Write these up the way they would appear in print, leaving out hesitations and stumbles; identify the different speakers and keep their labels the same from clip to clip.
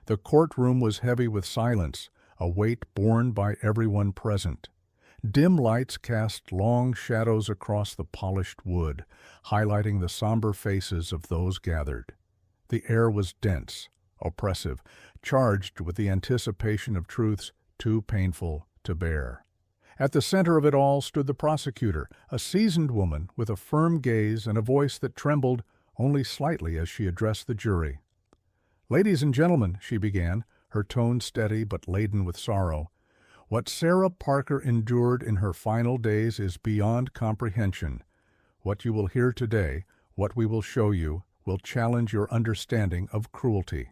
Speaker 1: The courtroom was heavy with silence, a weight borne by everyone present. Dim lights cast long shadows across the polished wood, highlighting the somber faces of those gathered. The air was dense, oppressive, charged with the anticipation of truths too painful to bear. At the center of it all stood the prosecutor, a seasoned woman with a firm gaze and a voice that trembled only slightly as she addressed the jury. "Ladies and gentlemen," she began, her tone steady but laden with sorrow, "what Sarah Parker endured in her final days is beyond comprehension. What you will hear today, what we will show you, will challenge your understanding of cruelty."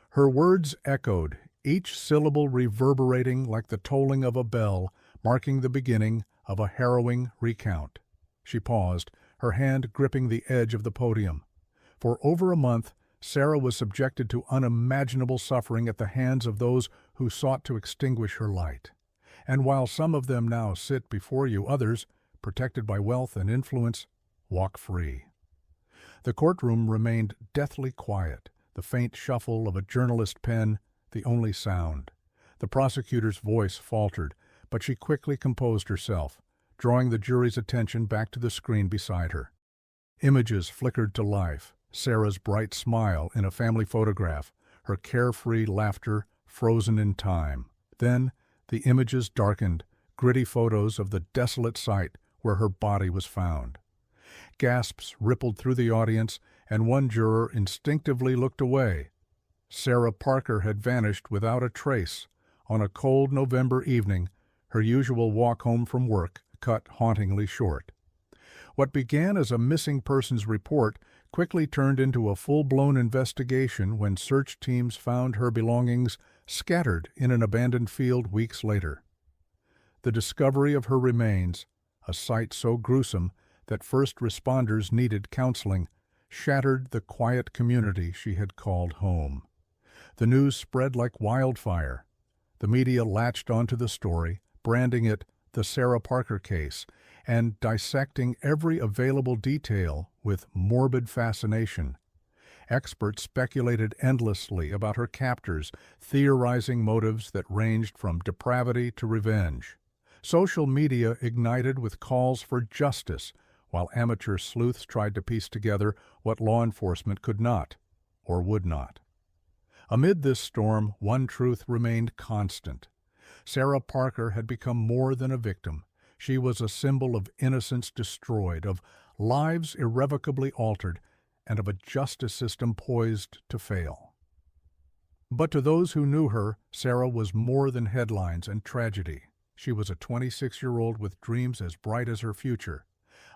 Speaker 1: Her words echoed, each syllable reverberating like the tolling of a bell, marking the beginning of a harrowing recount. She paused, her hand gripping the edge of the podium. For over a month, Sarah was subjected to unimaginable suffering at the hands of those who sought to extinguish her light. And while some of them now sit before you, others, protected by wealth and influence, walk free. The courtroom remained deathly quiet, the faint shuffle of a journalist's pen the only sound. The prosecutor's voice faltered, but she quickly composed herself, drawing the jury's attention back to the screen beside her. Images flickered to life, Sarah's bright smile in a family photograph, her carefree laughter frozen in time. Then the images darkened, gritty photos of the desolate site where her body was found. Gasps rippled through the audience, and one juror instinctively looked away. Sarah Parker had vanished without a trace. On a cold November evening, her usual walk home from work cut hauntingly short. What began as a missing persons report quickly turned into a full-blown investigation when search teams found her belongings scattered in an abandoned field weeks later. The discovery of her remains, a sight so gruesome that first responders needed counseling, shattered the quiet community she had called home. The news spread like wildfire. The media latched onto the story, branding it the Sarah Parker case, and dissecting every available detail with morbid fascination. Experts speculated endlessly about her captors, theorizing motives that ranged from depravity to revenge. Social media ignited with calls for justice, while amateur sleuths tried to piece together what law enforcement could not, or would not. Amid this storm, one truth remained constant. Sarah Parker had become more than a victim. She was a symbol of innocence destroyed, of lives irrevocably altered, and of a justice system poised to fail. But to those who knew her, Sarah was more than headlines and tragedy. She was a 26-year-old with dreams as bright as her future.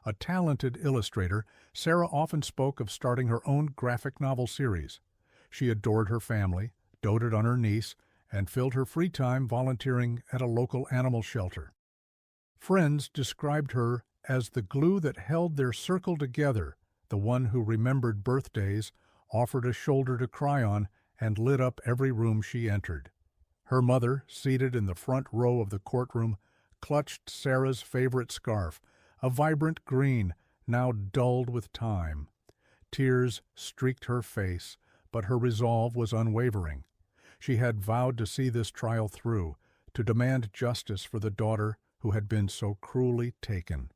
Speaker 1: A talented illustrator, Sarah often spoke of starting her own graphic novel series. She adored her family, doted on her niece, and filled her free time volunteering at a local animal shelter. Friends described her as the glue that held their circle together, the one who remembered birthdays, offered a shoulder to cry on, and lit up every room she entered. Her mother, seated in the front row of the courtroom, clutched Sarah's favorite scarf, a vibrant green, now dulled with time. Tears streaked her face, but her resolve was unwavering. She had vowed to see this trial through, to demand justice for the daughter who had been so cruelly taken.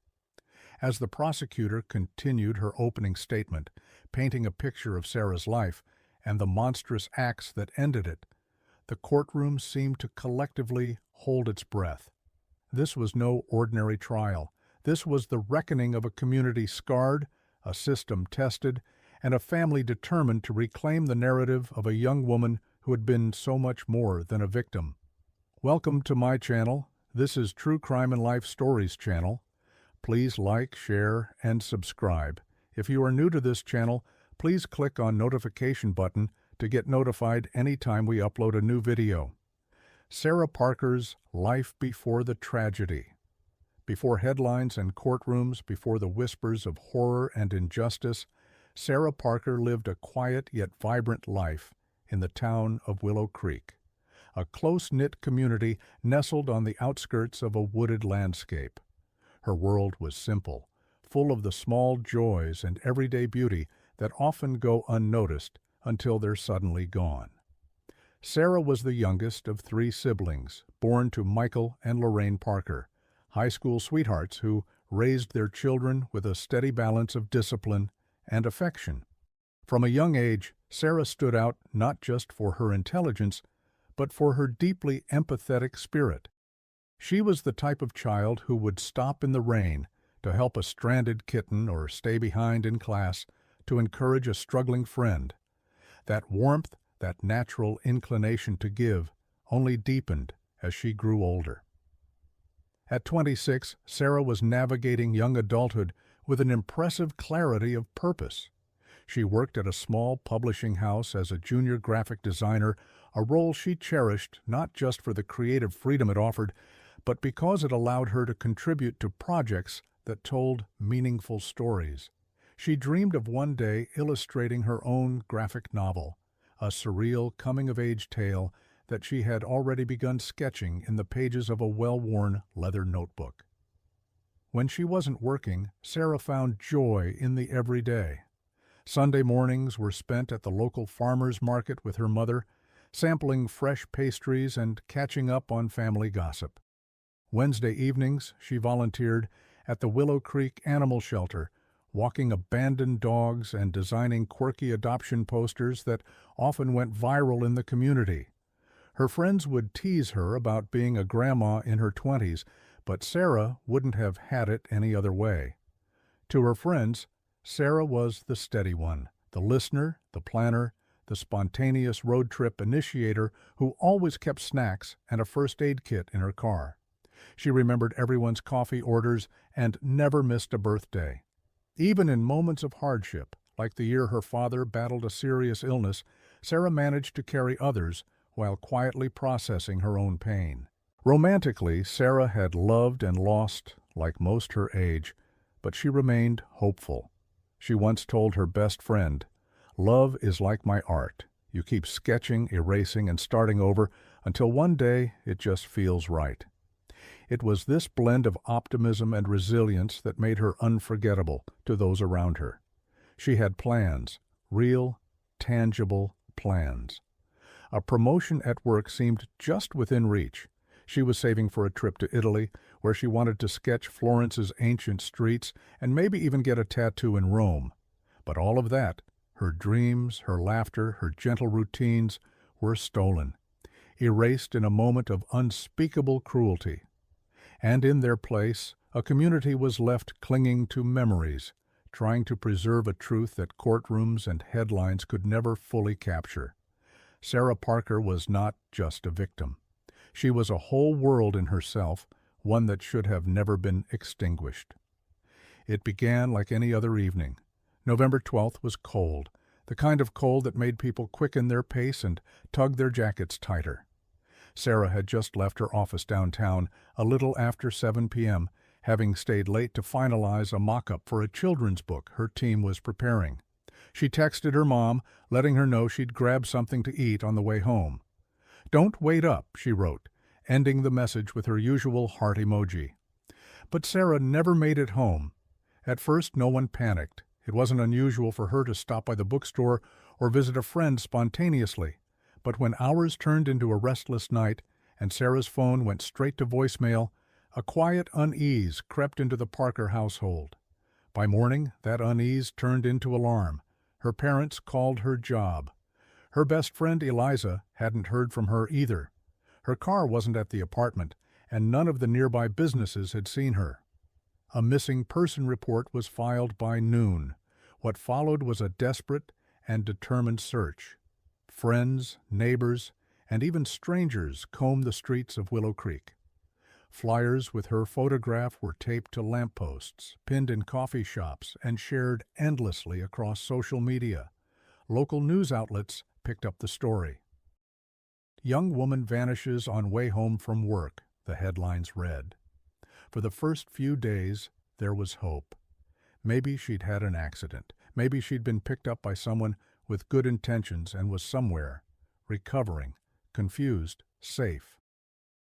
Speaker 1: As the prosecutor continued her opening statement, painting a picture of Sarah's life and the monstrous acts that ended it, the courtroom seemed to collectively hold its breath. This was no ordinary trial. This was the reckoning of a community scarred, a system tested, and a family determined to reclaim the narrative of a young woman who had been so much more than a victim. Welcome to my channel. This is True Crime and Life Stories channel. Please like, share, and subscribe. If you are new to this channel, please click on notification button to get notified anytime we upload a new video. Sarah Parker's life before the tragedy. Before headlines and courtrooms, before the whispers of horror and injustice, Sarah Parker lived a quiet yet vibrant life in the town of Willow Creek, a close-knit community nestled on the outskirts of a wooded landscape. Her world was simple, full of the small joys and everyday beauty that often go unnoticed until they're suddenly gone. Sarah was the youngest of three siblings, born to Michael and Lorraine Parker, high school sweethearts who raised their children with a steady balance of discipline and affection. From a young age, Sarah stood out not just for her intelligence, but for her deeply empathetic spirit. She was the type of child who would stop in the rain to help a stranded kitten or stay behind in class to encourage a struggling friend. That warmth, that natural inclination to give, only deepened as she grew older. At 26, Sarah was navigating young adulthood with an impressive clarity of purpose. She worked at a small publishing house as a junior graphic designer, a role she cherished not just for the creative freedom it offered, but because it allowed her to contribute to projects that told meaningful stories. She dreamed of one day illustrating her own graphic novel, a surreal coming-of-age tale that she had already begun sketching in the pages of a well-worn leather notebook. When she wasn't working, Sarah found joy in the everyday. Sunday mornings were spent at the local farmers market with her mother, sampling fresh pastries and catching up on family gossip. Wednesday evenings, she volunteered at the Willow Creek Animal Shelter, walking abandoned dogs and designing quirky adoption posters that often went viral in the community. Her friends would tease her about being a grandma in her 20s, but Sarah wouldn't have had it any other way. To her friends, Sarah was the steady one, the listener, the planner, the spontaneous road trip initiator who always kept snacks and a first aid kit in her car. She remembered everyone's coffee orders and never missed a birthday. Even in moments of hardship, like the year her father battled a serious illness, Sarah managed to carry others while quietly processing her own pain. Romantically, Sarah had loved and lost, like most her age, but she remained hopeful. She once told her best friend, "Love is like my art. You keep sketching, erasing, and starting over until one day it just feels right." It was this blend of optimism and resilience that made her unforgettable to those around her. She had plans, real, tangible plans. A promotion at work seemed just within reach. She was saving for a trip to Italy, where she wanted to sketch Florence's ancient streets and maybe even get a tattoo in Rome. But all of that, her dreams, her laughter, her gentle routines, were stolen, erased in a moment of unspeakable cruelty. And in their place, a community was left clinging to memories, trying to preserve a truth that courtrooms and headlines could never fully capture. Sarah Parker was not just a victim. She was a whole world in herself, one that should have never been extinguished. It began like any other evening. November 12th was cold, the kind of cold that made people quicken their pace and tug their jackets tighter. Sarah had just left her office downtown a little after 7 p.m., having stayed late to finalize a mock-up for a children's book her team was preparing. She texted her mom, letting her know she'd grab something to eat on the way home. "Don't wait up," she wrote, ending the message with her usual heart emoji. But Sarah never made it home. At first, no one panicked. It wasn't unusual for her to stop by the bookstore or visit a friend spontaneously. But when hours turned into a restless night and Sarah's phone went straight to voicemail, a quiet unease crept into the Parker household. By morning, that unease turned into alarm. Her parents called her job. Her best friend Eliza hadn't heard from her either. Her car wasn't at the apartment, and none of the nearby businesses had seen her. A missing person report was filed by noon. What followed was a desperate and determined search. Friends, neighbors, and even strangers combed the streets of Willow Creek. Flyers with her photograph were taped to lampposts, pinned in coffee shops, and shared endlessly across social media. Local news outlets picked up the story. "Young woman vanishes on way home from work," the headlines read. For the first few days, there was hope. Maybe she'd had an accident. Maybe she'd been picked up by someone with good intentions and was somewhere, recovering, confused, safe.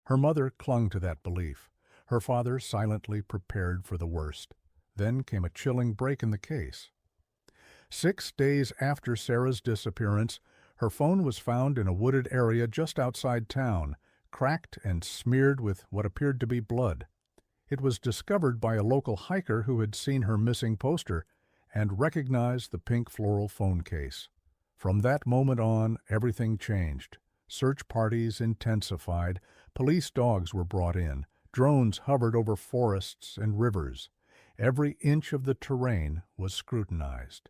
Speaker 1: Her mother clung to that belief. Her father silently prepared for the worst. Then came a chilling break in the case. 6 days after Sarah's disappearance, Her phone was found in a wooded area just outside town, cracked and smeared with what appeared to be blood. It was discovered by a local hiker who had seen her missing poster and recognized the pink floral phone case. From that moment on, everything changed. Search parties intensified, police dogs were brought in, drones hovered over forests and rivers. Every inch of the terrain was scrutinized.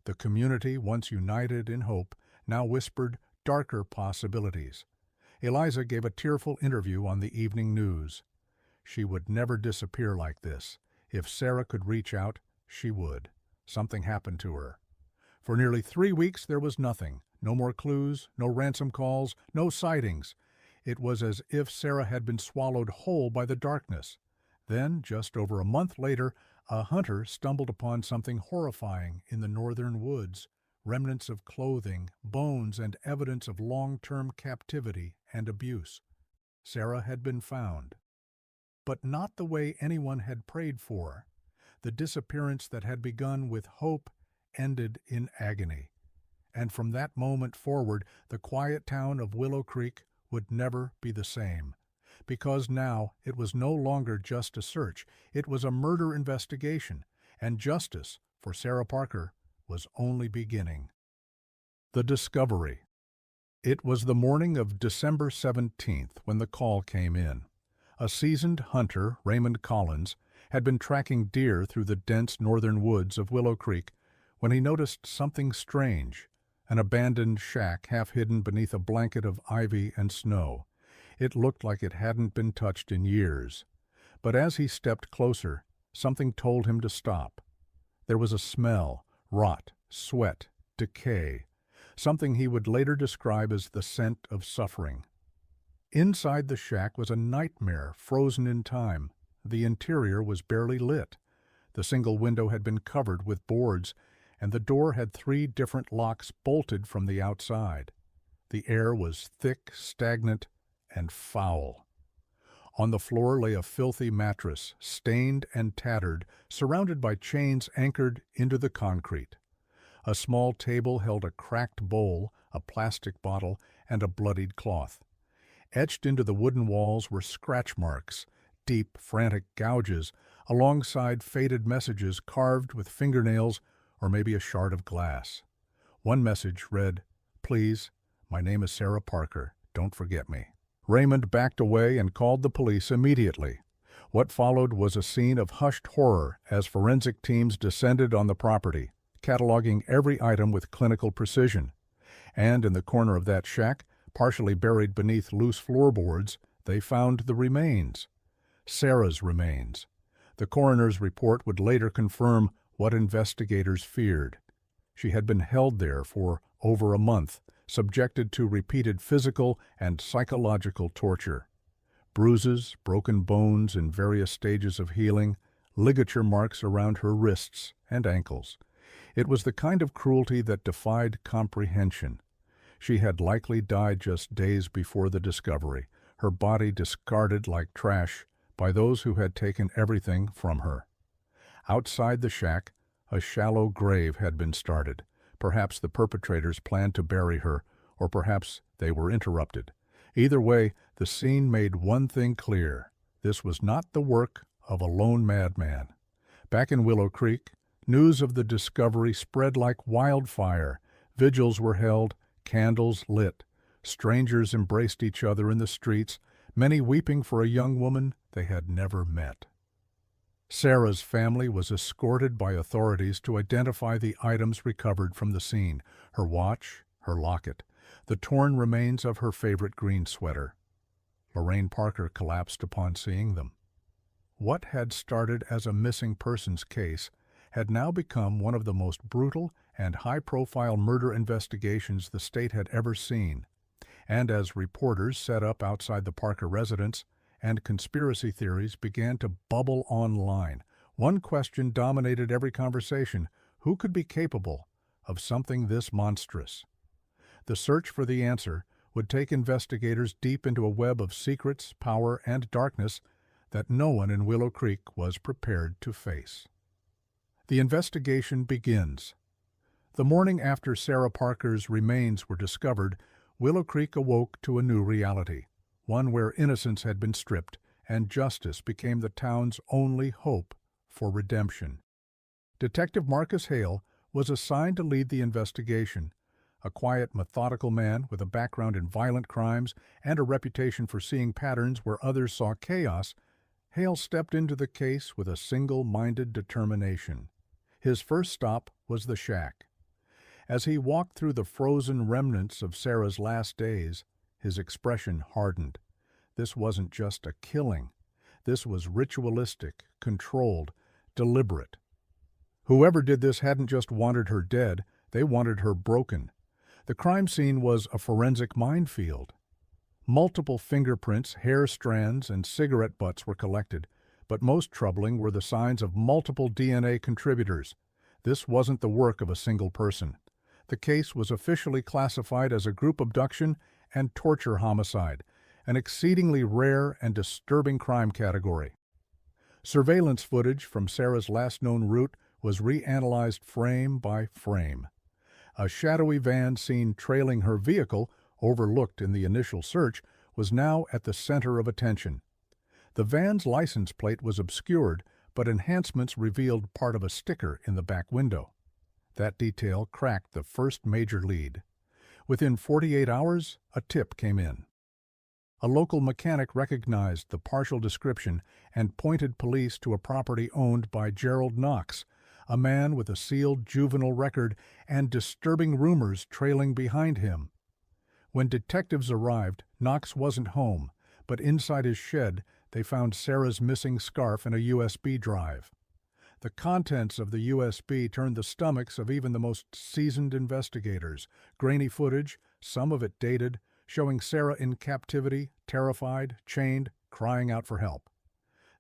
Speaker 1: The community, once united in hope, now whispered darker possibilities. Eliza gave a tearful interview on the evening news. She would never disappear like this. If Sarah could reach out, she would. Something happened to her. For nearly 3 weeks there was nothing. No more clues, no ransom calls, no sightings. It was as if Sarah had been swallowed whole by the darkness. Then, just over a month later, a hunter stumbled upon something horrifying in the northern woods. Remnants of clothing, bones, and evidence of long-term captivity and abuse. Sarah had been found. But not the way anyone had prayed for. The disappearance that had begun with hope ended in agony. And from that moment forward, the quiet town of Willow Creek would never be the same. Because now it was no longer just a search, it was a murder investigation, and justice for Sarah Parker was only beginning. The discovery. It was the morning of December 17th when the call came in. A seasoned hunter, Raymond Collins, had been tracking deer through the dense northern woods of Willow Creek when he noticed something strange, an abandoned shack half hidden beneath a blanket of ivy and snow. It looked like it hadn't been touched in years. But as he stepped closer, something told him to stop. There was a smell, rot, sweat, decay, something he would later describe as the scent of suffering. Inside the shack was a nightmare frozen in time. The interior was barely lit. The single window had been covered with boards, and the door had 3 different locks bolted from the outside. The air was thick, stagnant, and foul. On the floor lay a filthy mattress, stained and tattered, surrounded by chains anchored into the concrete. A small table held a cracked bowl, a plastic bottle, and a bloodied cloth. Etched into the wooden walls were scratch marks, deep, frantic gouges, alongside faded messages carved with fingernails or maybe a shard of glass. One message read, "Please, my name is Sarah Parker. Don't forget me." Raymond backed away and called the police immediately. What followed was a scene of hushed horror as forensic teams descended on the property, cataloging every item with clinical precision. And in the corner of that shack, partially buried beneath loose floorboards, they found the remains. Sarah's remains. The coroner's report would later confirm what investigators feared. She had been held there for over a month, subjected to repeated physical and psychological torture. Bruises, broken bones in various stages of healing, ligature marks around her wrists and ankles. It was the kind of cruelty that defied comprehension. She had likely died just days before the discovery, her body discarded like trash by those who had taken everything from her. Outside the shack, a shallow grave had been started. Perhaps the perpetrators planned to bury her, or perhaps they were interrupted. Either way, the scene made one thing clear. This was not the work of a lone madman. Back in Willow Creek, news of the discovery spread like wildfire. Vigils were held, candles lit. Strangers embraced each other in the streets, many weeping for a young woman they had never met. Sarah's family was escorted by authorities to identify the items recovered from the scene: her watch, her locket, the torn remains of her favorite green sweater. Lorraine Parker collapsed upon seeing them. What had started as a missing persons case had now become one of the most brutal and high-profile murder investigations the state had ever seen. And as reporters set up outside the Parker residence and conspiracy theories began to bubble online, one question dominated every conversation: who could be capable of something this monstrous? The search for the answer would take investigators deep into a web of secrets, power, and darkness that no one in Willow Creek was prepared to face. The investigation begins. The morning after Sarah Parker's remains were discovered, Willow Creek awoke to a new reality, one where innocence had been stripped and justice became the town's only hope for redemption. Detective Marcus Hale was assigned to lead the investigation. A quiet, methodical man with a background in violent crimes and a reputation for seeing patterns where others saw chaos, Hale stepped into the case with a single-minded determination. His first stop was the shack. As he walked through the frozen remnants of Sarah's last days, his expression hardened. This wasn't just a killing. This was ritualistic, controlled, deliberate. Whoever did this hadn't just wanted her dead, they wanted her broken. The crime scene was a forensic minefield. Multiple fingerprints, hair strands, and cigarette butts were collected, but most troubling were the signs of multiple DNA contributors. This wasn't the work of a single person. The case was officially classified as a group abduction and torture homicide, an exceedingly rare and disturbing crime category. Surveillance footage from Sarah's last known route was reanalyzed frame by frame. A shadowy van seen trailing her vehicle, overlooked in the initial search, was now at the center of attention. The van's license plate was obscured, but enhancements revealed part of a sticker in the back window. That detail cracked the first major lead. Within 48 hours, a tip came in. A local mechanic recognized the partial description and pointed police to a property owned by Gerald Knox, a man with a sealed juvenile record and disturbing rumors trailing behind him. When detectives arrived, Knox wasn't home, but inside his shed they found Sarah's missing scarf and a USB drive. The contents of the USB turned the stomachs of even the most seasoned investigators. Grainy footage, some of it dated, showing Sarah in captivity, terrified, chained, crying out for help.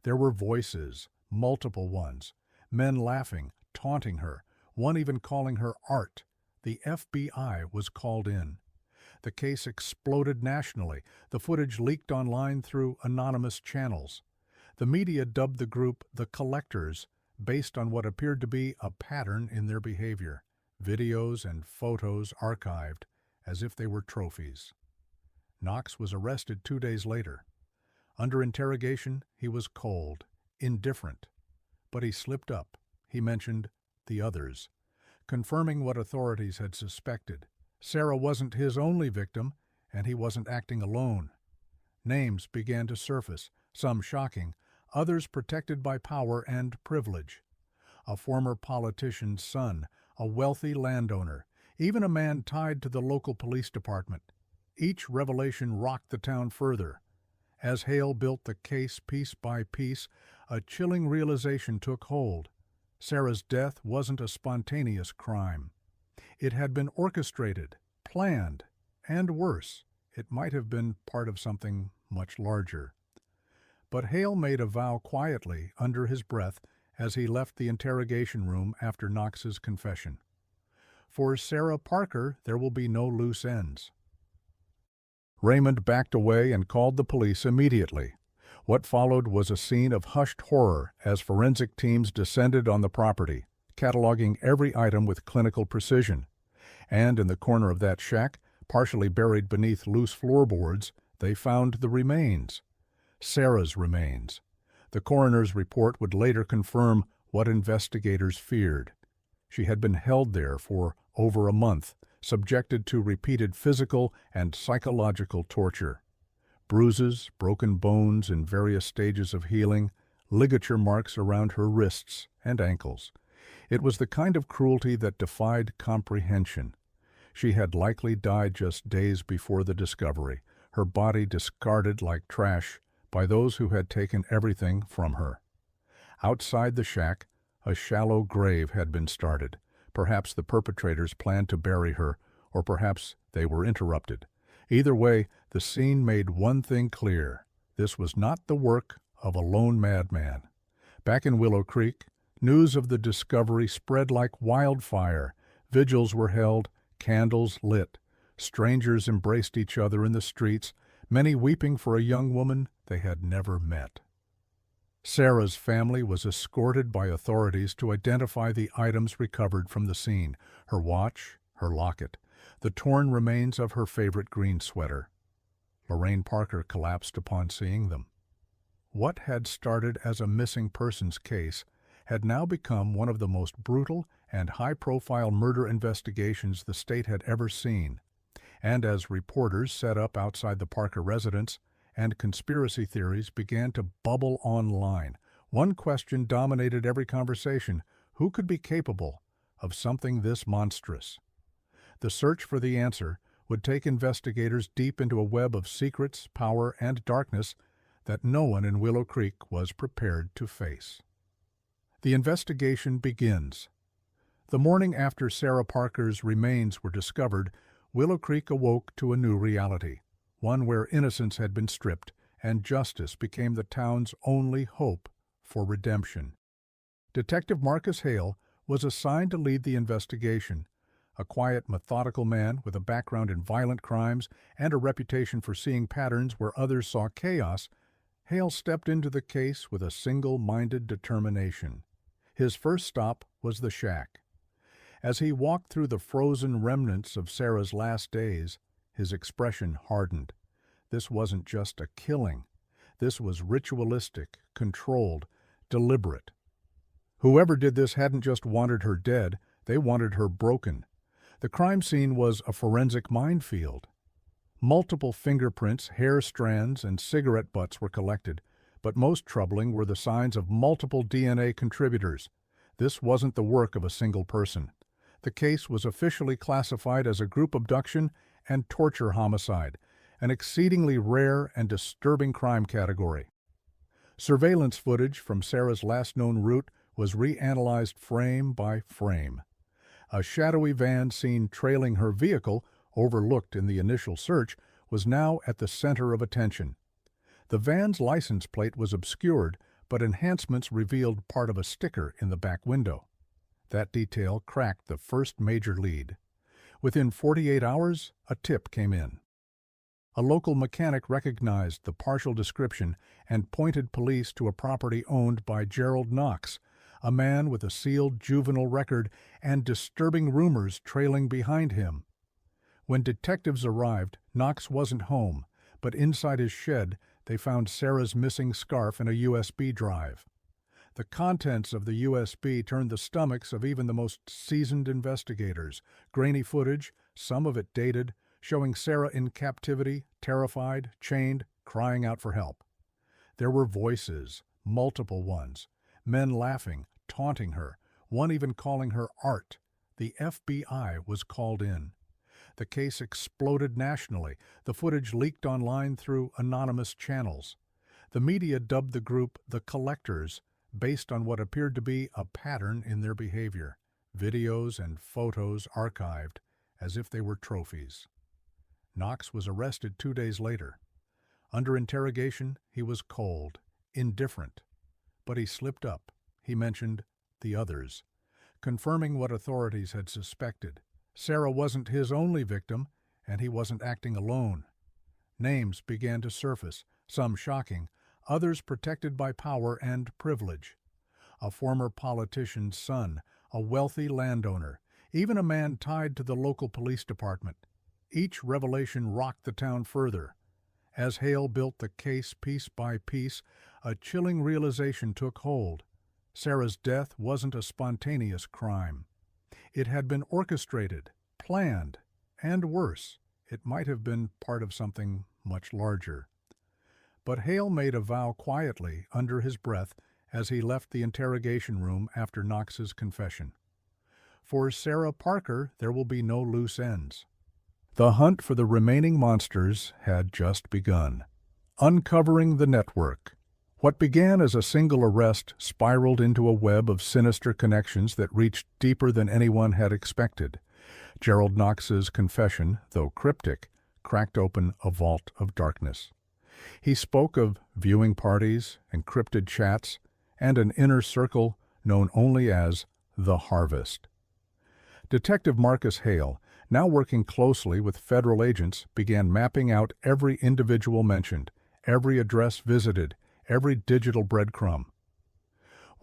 Speaker 1: There were voices, multiple ones, men laughing, taunting her, one even calling her art. The FBI was called in. The case exploded nationally. The footage leaked online through anonymous channels. The media dubbed the group the Collectors, based on what appeared to be a pattern in their behavior. Videos and photos archived, as if they were trophies. Knox was arrested 2 days later. Under interrogation, he was cold, indifferent. But he slipped up. He mentioned the others, confirming what authorities had suspected. Sarah wasn't his only victim, and he wasn't acting alone. Names began to surface, some shocking, others protected by power and privilege. A former politician's son, a wealthy landowner, even a man tied to the local police department. Each revelation rocked the town further. As Hale built the case piece by piece, a chilling realization took hold. Sarah's death wasn't a spontaneous crime. It had been orchestrated, planned, and worse, it might have been part of something much larger. But Hale made a vow quietly, under his breath, as he left the interrogation room after Knox's confession. For Sarah Parker, there will be no loose ends. Raymond backed away and called the police immediately. What followed was a scene of hushed horror as forensic teams descended on the property, cataloging every item with clinical precision. And in the corner of that shack, partially buried beneath loose floorboards, they found the remains. Sarah's remains. The coroner's report would later confirm what investigators feared. She had been held there for over a month, subjected to repeated physical and psychological torture. Bruises, broken bones in various stages of healing, ligature marks around her wrists and ankles. It was the kind of cruelty that defied comprehension. She had likely died just days before the discovery, her body discarded like trash by those who had taken everything from her. Outside the shack, a shallow grave had been started. Perhaps the perpetrators planned to bury her, or perhaps they were interrupted. Either way, the scene made one thing clear. This was not the work of a lone madman. Back in Willow Creek, news of the discovery spread like wildfire. Vigils were held, candles lit. Strangers embraced each other in the streets, many weeping for a young woman they had never met. Sarah's family was escorted by authorities to identify the items recovered from the scene: her watch, her locket, the torn remains of her favorite green sweater. Lorraine Parker collapsed upon seeing them. What had started as a missing persons case had now become one of the most brutal and high-profile murder investigations the state had ever seen. And as reporters set up outside the Parker residence and conspiracy theories began to bubble online, one question dominated every conversation: who could be capable of something this monstrous? The search for the answer would take investigators deep into a web of secrets, power, and darkness that no one in Willow Creek was prepared to face. The investigation begins. The morning after Sarah Parker's remains were discovered, Willow Creek awoke to a new reality, one where innocence had been stripped and justice became the town's only hope for redemption. Detective Marcus Hale was assigned to lead the investigation. A quiet, methodical man with a background in violent crimes and a reputation for seeing patterns where others saw chaos, Hale stepped into the case with a single-minded determination. His first stop was the shack. As he walked through the frozen remnants of Sarah's last days, his expression hardened. This wasn't just a killing. This was ritualistic, controlled, deliberate. Whoever did this hadn't just wanted her dead, they wanted her broken. The crime scene was a forensic minefield. Multiple fingerprints, hair strands, and cigarette butts were collected, but most troubling were the signs of multiple DNA contributors. This wasn't the work of a single person. The case was officially classified as a group abduction and torture homicide, an exceedingly rare and disturbing crime category. Surveillance footage from Sarah's last known route was reanalyzed frame by frame. A shadowy van seen trailing her vehicle, overlooked in the initial search, was now at the center of attention. The van's license plate was obscured, but enhancements revealed part of a sticker in the back window. That detail cracked the first major lead. Within 48 hours, a tip came in. A local mechanic recognized the partial description and pointed police to a property owned by Gerald Knox, a man with a sealed juvenile record and disturbing rumors trailing behind him. When detectives arrived, Knox wasn't home, but inside his shed they found Sarah's missing scarf and a USB drive. The contents of the USB turned the stomachs of even the most seasoned investigators. Grainy footage, some of it dated, showing Sarah in captivity, terrified, chained, crying out for help. There were voices, multiple ones, men laughing, taunting her, one even calling her art. The FBI was called in. The case exploded nationally. The footage leaked online through anonymous channels. The media dubbed the group the Collectors, based on what appeared to be a pattern in their behavior. Videos and photos archived, as if they were trophies. Knox was arrested 2 days later. Under interrogation, he was cold, indifferent. But he slipped up. He mentioned the others, confirming what authorities had suspected. Sarah wasn't his only victim, and he wasn't acting alone. Names began to surface, some shocking, others protected by power and privilege. A former politician's son, a wealthy landowner, even a man tied to the local police department. Each revelation rocked the town further. As Hale built the case piece by piece, a chilling realization took hold. Sarah's death wasn't a spontaneous crime. It had been orchestrated, planned, and worse, it might have been part of something much larger. But Hale made a vow quietly, under his breath, as he left the interrogation room after Knox's confession. For Sarah Parker, there will be no loose ends. The hunt for the remaining monsters had just begun. Uncovering the network. What began as a single arrest spiraled into a web of sinister connections that reached deeper than anyone had expected. Gerald Knox's confession, though cryptic, cracked open a vault of darkness. He spoke of viewing parties, encrypted chats, and an inner circle known only as the Harvest. Detective Marcus Hale, now working closely with federal agents, began mapping out every individual mentioned, every address visited, every digital breadcrumb.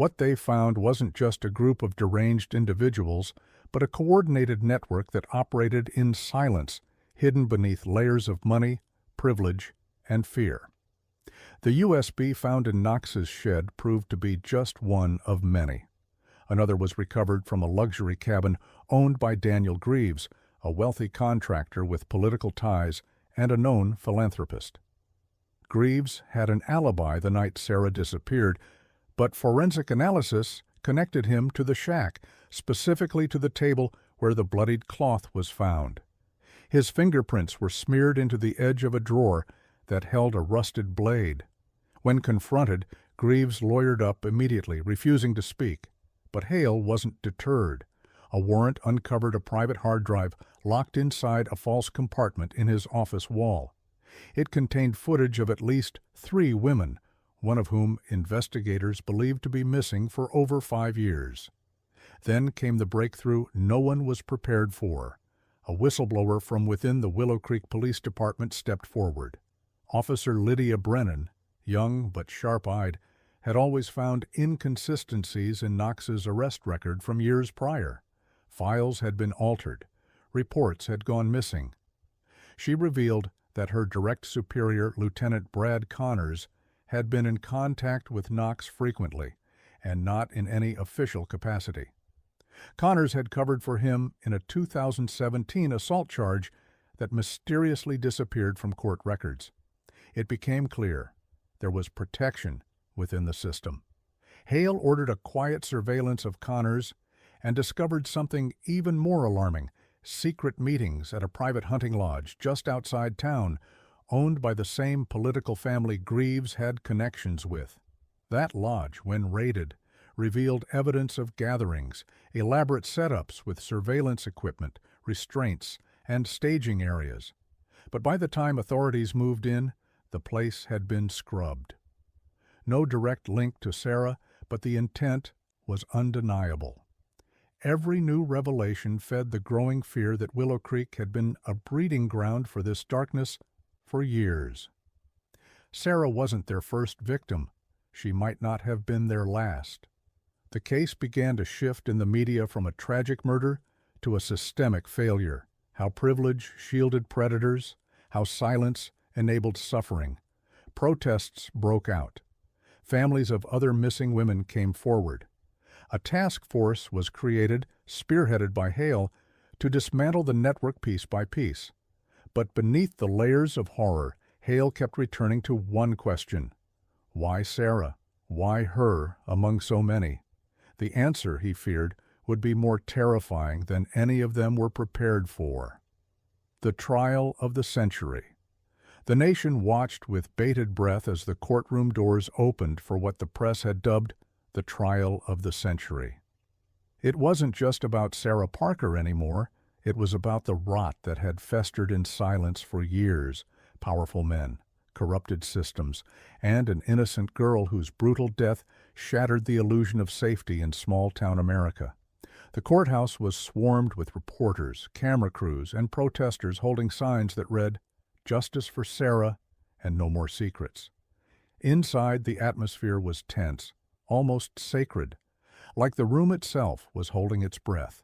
Speaker 1: What they found wasn't just a group of deranged individuals, but a coordinated network that operated in silence, hidden beneath layers of money, privilege, and fear. The USB found in Knox's shed proved to be just one of many. Another was recovered from a luxury cabin owned by Daniel Greaves, a wealthy contractor with political ties and a known philanthropist. Greaves had an alibi the night Sarah disappeared, but forensic analysis connected him to the shack, specifically to the table where the bloodied cloth was found. His fingerprints were smeared into the edge of a drawer that held a rusted blade. When confronted, Greaves lawyered up immediately, refusing to speak. But Hale wasn't deterred. A warrant uncovered a private hard drive locked inside a false compartment in his office wall. It contained footage of at least 3 women, one of whom investigators believed to be missing for over 5 years. Then came the breakthrough no one was prepared for. A whistleblower from within the Willow Creek Police Department stepped forward. Officer Lydia Brennan, young but sharp-eyed, had always found inconsistencies in Knox's arrest record from years prior. Files had been altered. Reports had gone missing. She revealed that her direct superior, Lieutenant Brad Connors, had been in contact with Knox frequently, and not in any official capacity. Connors had covered for him in a 2017 assault charge that mysteriously disappeared from court records. It became clear there was protection within the system. Hale ordered a quiet surveillance of Connors and discovered something even more alarming: secret meetings at a private hunting lodge just outside town, owned by the same political family Greaves had connections with. That lodge, when raided, revealed evidence of gatherings, elaborate setups with surveillance equipment, restraints, and staging areas. But by the time authorities moved in, the place had been scrubbed. No direct link to Sarah, but the intent was undeniable. Every new revelation fed the growing fear that Willow Creek had been a breeding ground for this darkness for years. Sarah wasn't their first victim. She might not have been their last. The case began to shift in the media from a tragic murder to a systemic failure. How privilege shielded predators, how silence enabled suffering. Protests broke out. Families of other missing women came forward. A task force was created, spearheaded by Hale, to dismantle the network piece by piece. But beneath the layers of horror, Hale kept returning to one question: why Sarah? Why her among so many? The answer, he feared, would be more terrifying than any of them were prepared for. The trial of the century. The nation watched with bated breath as the courtroom doors opened for what the press had dubbed the trial of the century. It wasn't just about Sarah Parker anymore. It was about the rot that had festered in silence for years: powerful men, corrupted systems, and an innocent girl whose brutal death shattered the illusion of safety in small-town America. The courthouse was swarmed with reporters, camera crews, and protesters holding signs that read, "Justice for Sarah and no more secrets." Inside, the atmosphere was tense, almost sacred, like the room itself was holding its breath.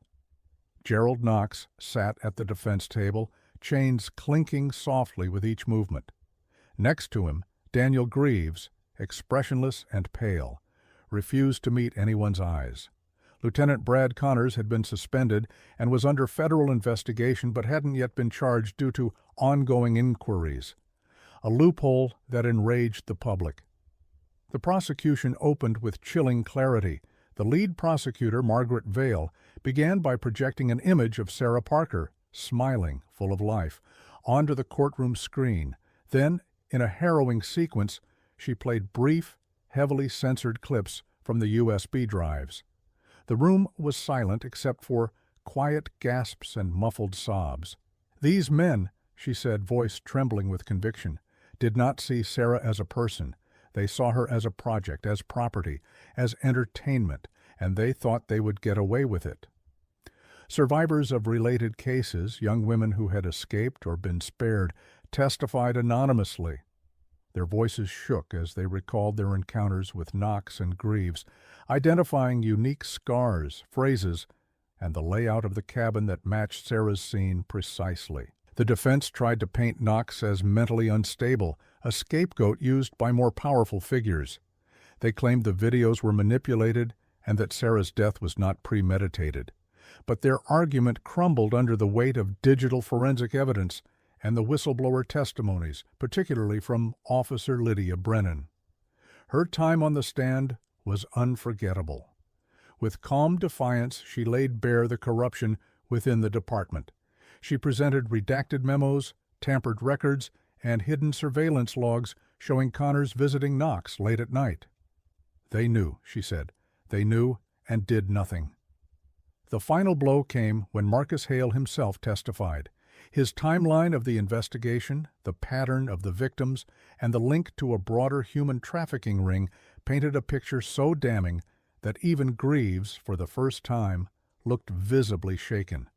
Speaker 1: Gerald Knox sat at the defense table, chains clinking softly with each movement. Next to him, Daniel Greaves, expressionless and pale, refused to meet anyone's eyes. Lieutenant Brad Connors had been suspended and was under federal investigation but hadn't yet been charged due to ongoing inquiries, a loophole that enraged the public. The prosecution opened with chilling clarity. The lead prosecutor, Margaret Vale, began by projecting an image of Sarah Parker, smiling, full of life, onto the courtroom screen. Then, in a harrowing sequence, she played brief, heavily censored clips from the USB drives. The room was silent except for quiet gasps and muffled sobs. "These men," she said, voice trembling with conviction, "did not see Sarah as a person. They saw her as a project, as property, as entertainment, and they thought they would get away with it." Survivors of related cases, young women who had escaped or been spared, testified anonymously. Their voices shook as they recalled their encounters with Knox and Greaves, identifying unique scars, phrases, and the layout of the cabin that matched Sarah's scene precisely. The defense tried to paint Knox as mentally unstable, a scapegoat used by more powerful figures. They claimed the videos were manipulated and that Sarah's death was not premeditated. But their argument crumbled under the weight of digital forensic evidence and the whistleblower testimonies, particularly from Officer Lydia Brennan. Her time on the stand was unforgettable. With calm defiance, she laid bare the corruption within the department. She presented redacted memos, tampered records, and hidden surveillance logs showing Connors visiting Knox late at night. They knew, she said. They knew and did nothing. The final blow came when Marcus Hale himself testified. His timeline of the investigation, the pattern of the victims, and the link to a broader human trafficking ring painted a picture so damning that even Greaves, for the first time, looked visibly shaken.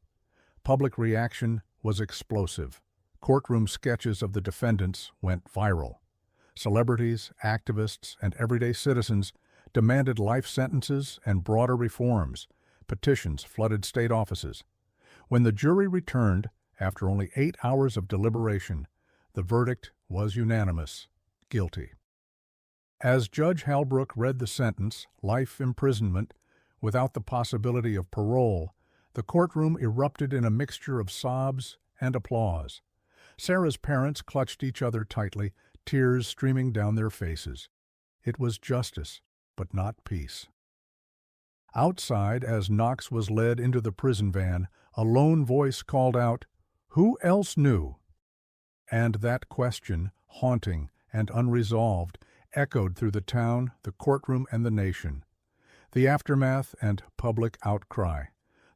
Speaker 1: Public reaction was explosive. Courtroom sketches of the defendants went viral. Celebrities, activists, and everyday citizens demanded life sentences and broader reforms. Petitions flooded state offices. When the jury returned, after only 8 hours of deliberation, the verdict was unanimous: guilty. As Judge Halbrook read the sentence, life imprisonment, without the possibility of parole, the courtroom erupted in a mixture of sobs and applause. Sarah's parents clutched each other tightly, tears streaming down their faces. It was justice, but not peace. Outside, as Knox was led into the prison van, a lone voice called out, "Who else knew?" And that question, haunting and unresolved, echoed through the town, the courtroom, and the nation. The aftermath and public outcry.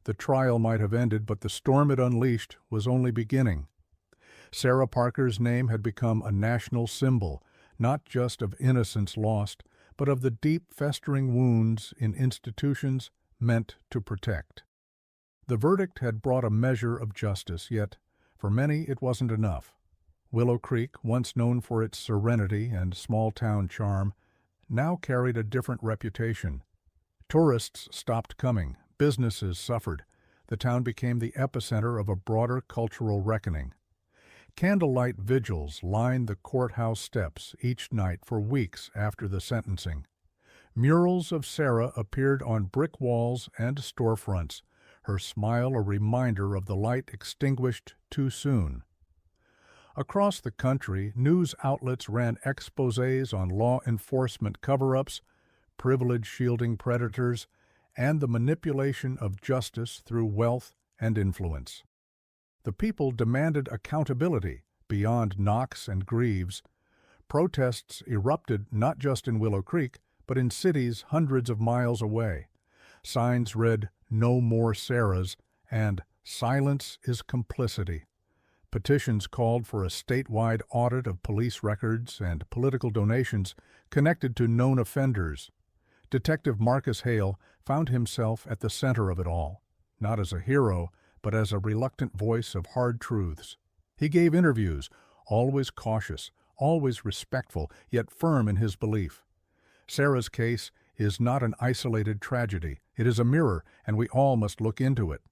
Speaker 1: The trial might have ended, but the storm it unleashed was only beginning. Sarah Parker's name had become a national symbol, not just of innocence lost, but of the deep festering wounds in institutions meant to protect. The verdict had brought a measure of justice, yet for many it wasn't enough. Willow Creek, once known for its serenity and small-town charm, now carried a different reputation. Tourists stopped coming, businesses suffered. The town became the epicenter of a broader cultural reckoning. Candlelight vigils lined the courthouse steps each night for weeks after the sentencing. Murals of Sarah appeared on brick walls and storefronts, her smile a reminder of the light extinguished too soon. Across the country, news outlets ran exposés on law enforcement cover-ups, privilege shielding predators, and the manipulation of justice through wealth and influence. The people demanded accountability beyond Knox and Greaves. Protests erupted not just in Willow Creek, but in cities hundreds of miles away. Signs read, "No more Sarahs," and "Silence is complicity." Petitions called for a statewide audit of police records and political donations connected to known offenders. Detective Marcus Hale found himself at the center of it all, not as a hero, but as a reluctant voice of hard truths. He gave interviews, always cautious, always respectful, yet firm in his belief. Sarah's case is not an isolated tragedy. It is a mirror, and we all must look into it.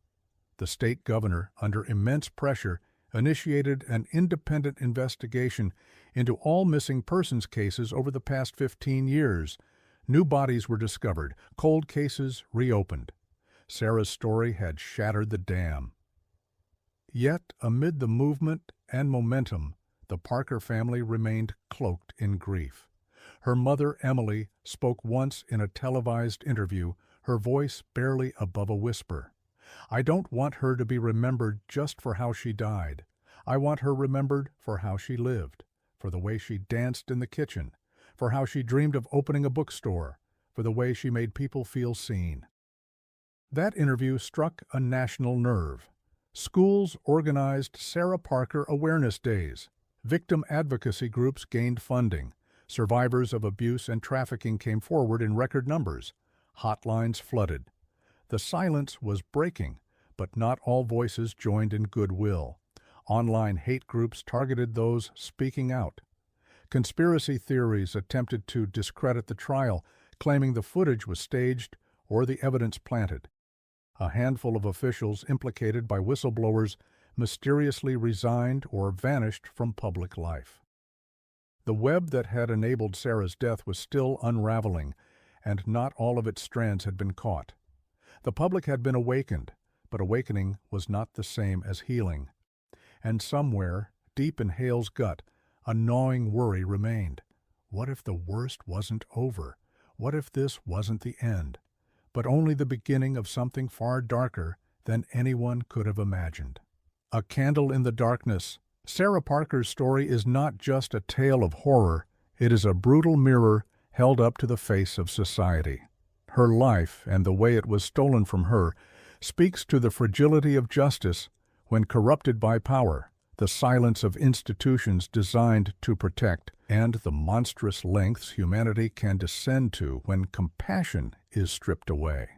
Speaker 1: The state governor, under immense pressure, initiated an independent investigation into all missing persons cases over the past 15 years. New bodies were discovered, cold cases reopened. Sarah's story had shattered the dam. Yet, amid the movement and momentum, the Parker family remained cloaked in grief. Her mother, Emily, spoke once in a televised interview, her voice barely above a whisper. "I don't want her to be remembered just for how she died. I want her remembered for how she lived, for the way she danced in the kitchen, for how she dreamed of opening a bookstore, for the way she made people feel seen." That interview struck a national nerve. Schools organized Sarah Parker Awareness Days. Victim advocacy groups gained funding. Survivors of abuse and trafficking came forward in record numbers. Hotlines flooded. The silence was breaking, but not all voices joined in goodwill. Online hate groups targeted those speaking out. Conspiracy theories attempted to discredit the trial, claiming the footage was staged or the evidence planted. A handful of officials implicated by whistleblowers mysteriously resigned or vanished from public life. The web that had enabled Sarah's death was still unraveling, and not all of its strands had been caught. The public had been awakened, but awakening was not the same as healing. And somewhere, deep in Hale's gut, a gnawing worry remained. What if the worst wasn't over? What if this wasn't the end, but only the beginning of something far darker than anyone could have imagined? A candle in the darkness. Sarah Parker's story is not just a tale of horror, it is a brutal mirror held up to the face of society. Her life, and the way it was stolen from her, speaks to the fragility of justice when corrupted by power, the silence of institutions designed to protect, and the monstrous lengths humanity can descend to when compassion is stripped away.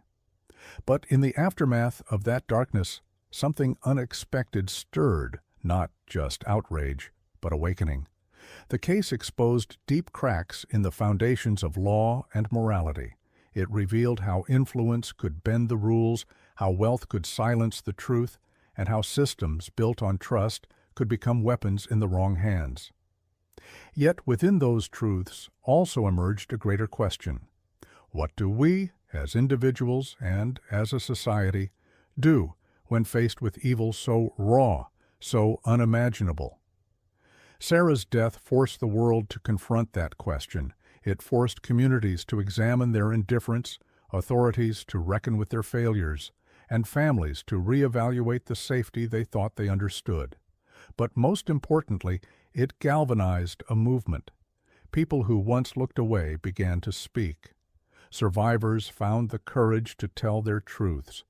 Speaker 1: But in the aftermath of that darkness, something unexpected stirred, not just outrage, but awakening. The case exposed deep cracks in the foundations of law and morality. It revealed how influence could bend the rules, how wealth could silence the truth, and how systems built on trust could become weapons in the wrong hands. Yet within those truths also emerged a greater question. What do we, as individuals and as a society, do when faced with evil so raw, so unimaginable? Sarah's death forced the world to confront that question. It forced communities to examine their indifference, authorities to reckon with their failures, and families to reevaluate the safety they thought they understood. But most importantly, it galvanized a movement. People who once looked away began to speak. Survivors found the courage to tell their truths.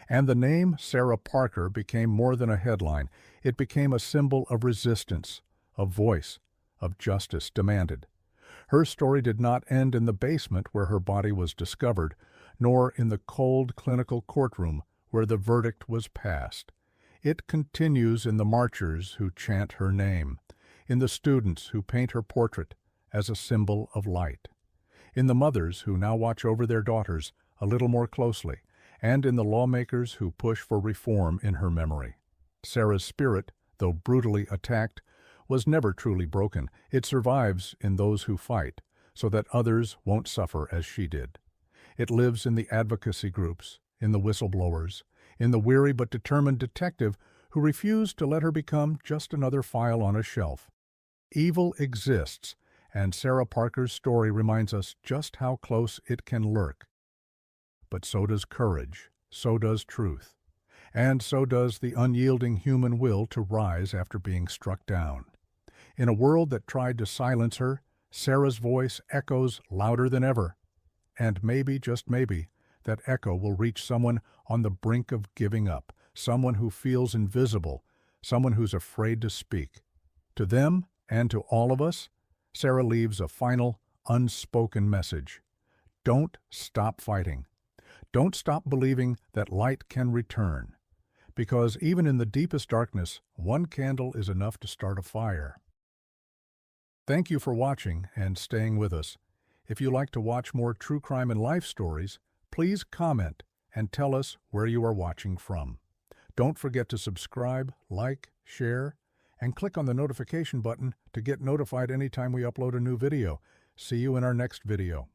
Speaker 1: And the name Sarah Parker became more than a headline. It became a symbol of resistance, a voice of justice demanded. Her story did not end in the basement where her body was discovered, nor in the cold clinical courtroom where the verdict was passed. It continues in the marchers who chant her name, in the students who paint her portrait as a symbol of light, in the mothers who now watch over their daughters a little more closely, and in the lawmakers who push for reform in her memory. Sarah's spirit, though brutally attacked, was never truly broken. It survives in those who fight, so that others won't suffer as she did. It lives in the advocacy groups, in the whistleblowers, in the weary but determined detective who refused to let her become just another file on a shelf. Evil exists, and Sarah Parker's story reminds us just how close it can lurk. But so does courage, so does truth, and so does the unyielding human will to rise after being struck down. In a world that tried to silence her, Sarah's voice echoes louder than ever. And maybe, just maybe, that echo will reach someone on the brink of giving up, someone who feels invisible, someone who's afraid to speak. To them, and to all of us, Sarah leaves a final, unspoken message. Don't stop fighting. Don't stop believing that light can return. Because even in the deepest darkness, one candle is enough to start a fire. Thank you for watching and staying with us. If you like to watch more true crime and life stories, please comment and tell us where you are watching from. Don't forget to subscribe, like, share, and click on the notification button to get notified anytime we upload a new video. See you in our next video.